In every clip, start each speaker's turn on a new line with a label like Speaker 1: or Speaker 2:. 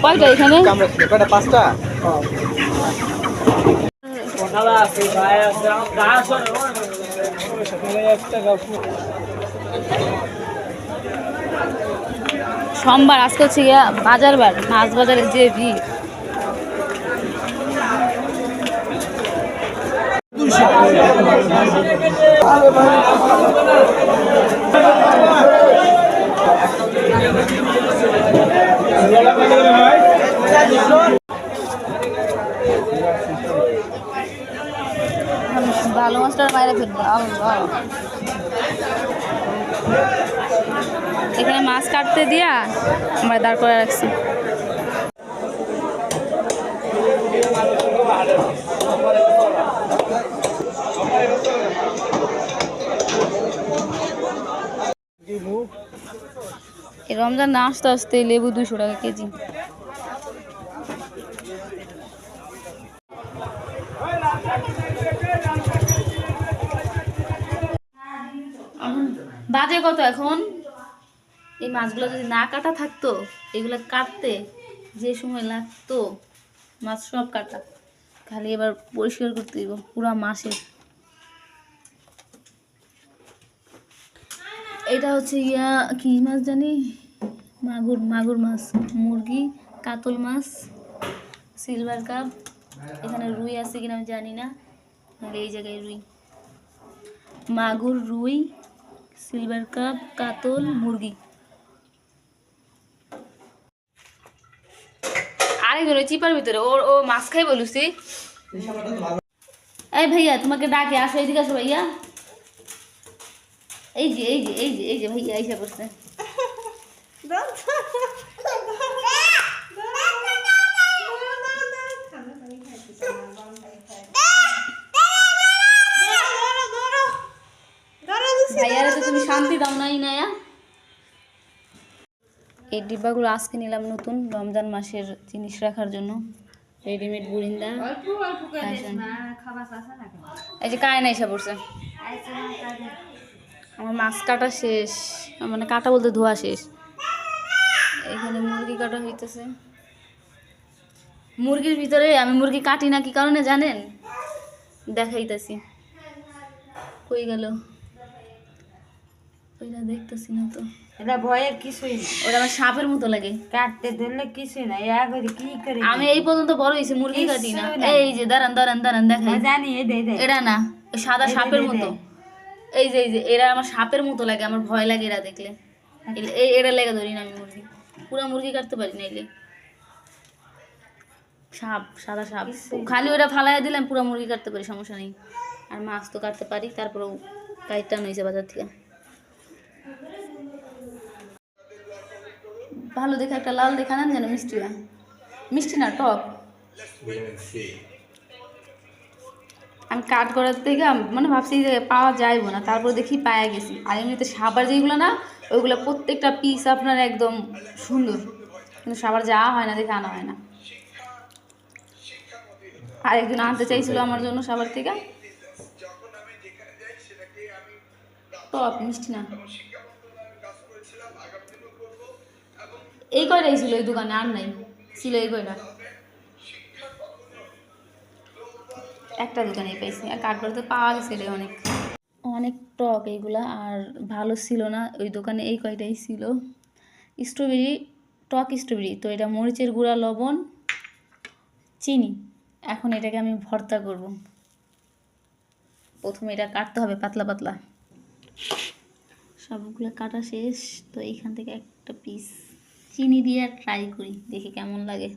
Speaker 1: কয়টা এখানে?
Speaker 2: কয়টা? 5টা।
Speaker 1: সোমবার, আজকে হচ্ছে গিয়া বাজার বার, মাছ বাজারে যে ভিড়। ভালো মাছটার বাইরে ফেলবো। এখানে মাছ কাটতে দিয়া আমরা দাঁড় করে রাখছি। এই রমজান না আসতে আসতে লেবু 200 টাকা কেজি। বাজে কত এখন? এই মাছগুলো যদি না কাটা থাকতো, এগুলো কাটতে যে সময় লাগতো, মাছ সব কাটা, খালি এবার পরিষ্কার করতে দিব পুরা মাছের। এটা হচ্ছে ইয়া কি মাছ জানি, মাগুর মাছ, মুরগি, কাতল মাছ, সিলভার কাপ। এখানে রুই আছে কিনা আমি জানি না, এই জায়গায় রুই, মাগুর, রুই, সিলভার কাপ, কাতল, মুরগি। আরেকজন ওই চিপার ভিতরে ও মাছ খাই বলুছি। এই ভাইয়া তোমাকে ডাকে, আসো এদিকে আসো ভাইয়া। এই যে এই যে এই যে এই যে ভাইয়া আইসা করছে। ভাইয়ারে তো তুমি শান্তি দাও নাই নায়া। এই ডিব্বাগুলো আজকে নিলাম নতুন, রমজান মাসের জিনিস রাখার জন্য। রেডিমেড বুরিন্দা। এই যে কায় নাই এসে পড়ছে। আমার মাছ কাটা শেষ, মানে কাটা বলতে ধোয়া শেষ। এখানে মুরগি কাটা হইতেছে। মুরগির ভিতরে আমি মুরগি কাটি না কি কারণে জানেন? দেখাইতেছি। কই গেল? ওইটা দেখতেছি না তো।
Speaker 3: এটা ভয়ের কিছুই না,
Speaker 1: ওটা আমার সাপের মতো লাগে,
Speaker 3: কাটতে ধরলে কিছুই না। কি করে
Speaker 1: আমি এই পর্যন্ত বড় হয়েছি মুরগি কাটি না। এই যে দাঁড়ান দাঁড়ান দাঁড়ান দেখাই,
Speaker 3: জানি
Speaker 1: এটা না, ওই সাদা সাপের মতো। এই যে এরা আমার সাপের মতো লাগে, আমার ভয় লাগে এরা দেখলে। এরা লেগে ধরি না আমি মুরগি, পুরা মুরগি কাটতে পারি না। এলে সাপ, সাদা সাপ, খালি ওটা ফালাইয়া দিলাম, পুরা মুরগি কাটতে পারি, সমস্যা নেই। আর মাছ তো কাটতে পারি, তারপরেও কাইটটা নইছে বাজার থেকে। ভালো দেখে একটা লাল দেখা নেন যেন, মিষ্টি না, মিষ্টি না টক। আমি কাট করার থেকে মানে ভাবছি যে পাওয়া যাইব না, তারপর দেখি পাওয়া গেছি। আর এমনিতে সাবার যেগুলো না, ওইগুলো প্রত্যেকটা পিস আপনার একদম সুন্দর, কিন্তু সাবার যাওয়া হয় না দেখে আনা হয় না। আর একজন আনতে চাইছিল আমার জন্য সাবার থেকে, টক মিষ্টি না। এই কয়টাই ছিল এই দোকানে, আর নাই, ছিল এই কয়টা, একটা দোকানেই পাইছি। আর কাঠগড় তো পাওয়া গেছে, এটাই অনেক অনেক টক এইগুলা। আর ভালো ছিল না ওই দোকানে, এই কয়টাই ছিল। স্ট্রবেরি, টক স্ট্রবেরি। তো এটা মরিচের গুঁড়া, লবণ, চিনি। এখন এটাকে আমি ভর্তা করব। প্রথমে এটা কাটতে হবে পাতলা পাতলা। সবগুলো কাটা শেষ, তো এইখান থেকে একটা পিস চিনি দিয়ে ট্রাই করি, দেখি কেমন লাগে।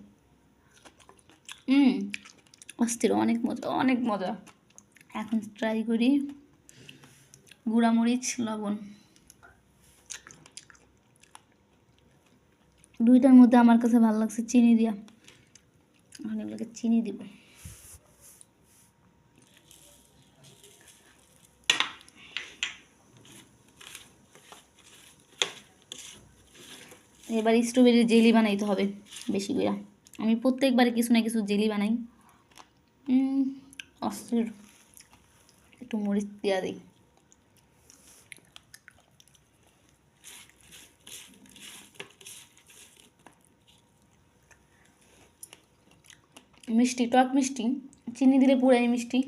Speaker 1: অস্থির, অনেক মজা, অনেক মজা। এখন ট্রাই করি গুঁড়ামরিচ, লবণ। দুইটার মধ্যে আমার কাছে ভালো লাগছে চিনি দিয়া, এখন এগুলোকে চিনি দিব। এবার স্ট্রবেরির জেলি বানাইতে হবে বেশি করে। আমি প্রত্যেকবারে কিছু না কিছু জেলি বানাই। অস্থির। একটু মরিচ দেওয়া দিই। মিষ্টি, টক মিষ্টি, চিনি দিলে পুরাই মিষ্টি।